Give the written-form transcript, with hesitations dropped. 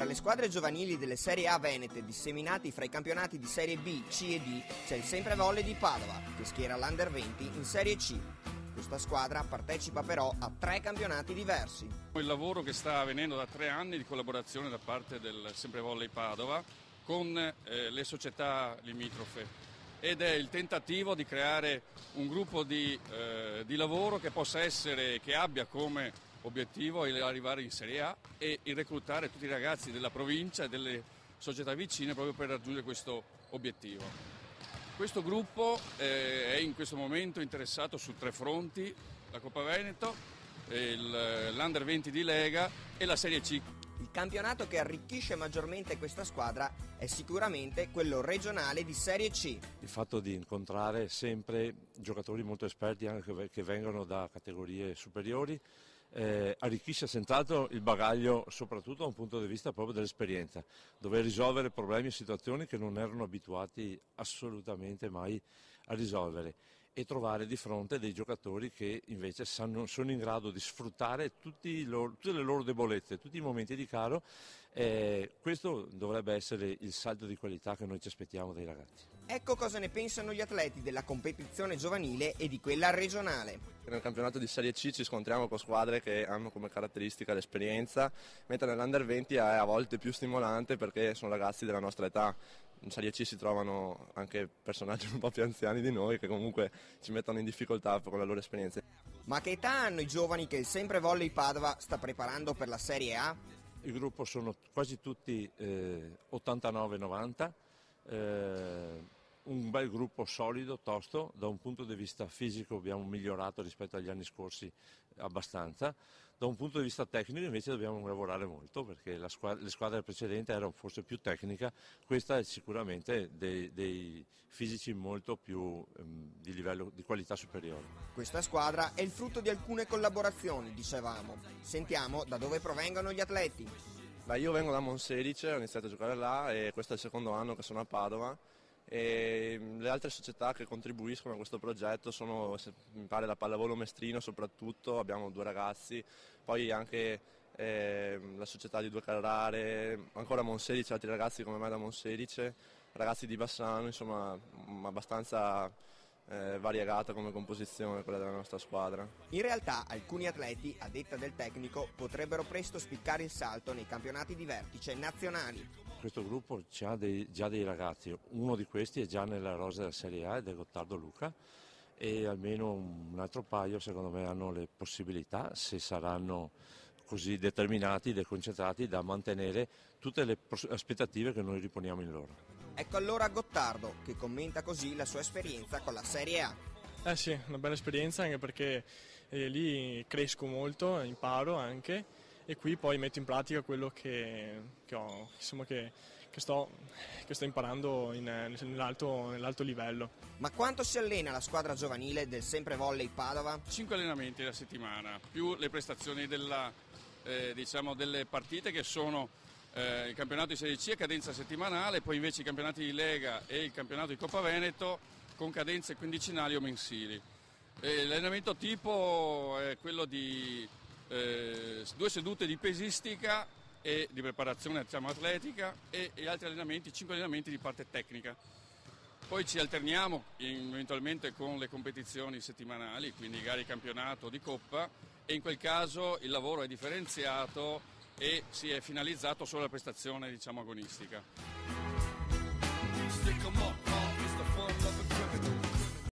Fra le squadre giovanili delle Serie A venete disseminati fra i campionati di Serie B, C e D c'è il Semprevolley di Padova, che schiera l'Under 20 in Serie C. Questa squadra partecipa però a 3 campionati diversi. Il lavoro che sta avvenendo da 3 anni di collaborazione da parte del Semprevolley Padova con le società limitrofe ed è il tentativo di creare un gruppo di lavoro che possa essere, che abbia come obiettivo arrivare in Serie A e reclutare tutti i ragazzi della provincia e delle società vicine proprio per raggiungere questo obiettivo. Questo gruppo è in questo momento interessato su 3 fronti: la Coppa Veneto, l'Under 20 di Lega e la Serie C. Il campionato che arricchisce maggiormente questa squadra è sicuramente quello regionale di Serie C. Il fatto di incontrare sempre giocatori molto esperti anche che vengono da categorie superiori arricchisce senz'altro il bagaglio, soprattutto da un punto di vista proprio dell'esperienza, dover risolvere problemi e situazioni che non erano abituati assolutamente mai a risolvere e trovare di fronte dei giocatori che invece sono in grado di sfruttare tutte le loro debolezze, tutti i momenti di calo. Questo dovrebbe essere il salto di qualità che noi ci aspettiamo dai ragazzi. Ecco cosa ne pensano gli atleti della competizione giovanile e di quella regionale. Nel campionato di Serie C ci scontriamo con squadre che hanno come caratteristica l'esperienza, mentre nell'Under 20 è a volte più stimolante perché sono ragazzi della nostra età. In Serie C si trovano anche personaggi un po' più anziani di noi che comunque ci mettono in difficoltà con la loro esperienza. Ma che età hanno i giovani che il Semprevolley Padova sta preparando per la Serie A? Il gruppo sono quasi tutti 89-90, un bel gruppo solido, tosto. Da un punto di vista fisico abbiamo migliorato rispetto agli anni scorsi abbastanza. Da un punto di vista tecnico invece dobbiamo lavorare molto perché le squadre precedenti erano forse più tecnica, questa è sicuramente dei fisici molto più di livello di qualità superiore. Questa squadra è il frutto di alcune collaborazioni, dicevamo. Sentiamo da dove provengono gli atleti. Io vengo da Monselice, ho iniziato a giocare là e questo è il secondo anno che sono a Padova. E le altre società che contribuiscono a questo progetto sono, mi pare, la Pallavolo Mestrino soprattutto, abbiamo 2 ragazzi, poi anche la società di 2 Carrare, ancora Monselice, altri ragazzi come me da Monselice, ragazzi di Bassano, insomma abbastanza variegata come composizione quella della nostra squadra. In realtà alcuni atleti, a detta del tecnico, potrebbero presto spiccare il salto nei campionati di vertice nazionali. Questo gruppo ha già dei ragazzi, uno di questi è già nella rosa della Serie A ed è Gottardo Luca e almeno un altro paio secondo me hanno le possibilità, se saranno così determinati e concentrati da mantenere tutte le aspettative che noi riponiamo in loro. Ecco allora Gottardo che commenta così la sua esperienza con la Serie A. Sì, una bella esperienza anche perché lì cresco molto, imparo anche e qui poi metto in pratica quello che ho, insomma, che sto imparando nell'alto livello. Ma quanto si allena la squadra giovanile del Semprevolley Padova? 5 allenamenti alla settimana, più le prestazioni delle partite che sono il campionato di Serie C a cadenza settimanale, poi invece i campionati di Lega e il campionato di Coppa Veneto con cadenze quindicinali o mensili. L'allenamento tipo è quello di 2 sedute di pesistica e di preparazione atletica e gli altri allenamenti, 5 allenamenti di parte tecnica. Poi ci alterniamo eventualmente con le competizioni settimanali, quindi gare di campionato o di coppa, e in quel caso il lavoro è differenziato e si è finalizzato solo alla prestazione agonistica.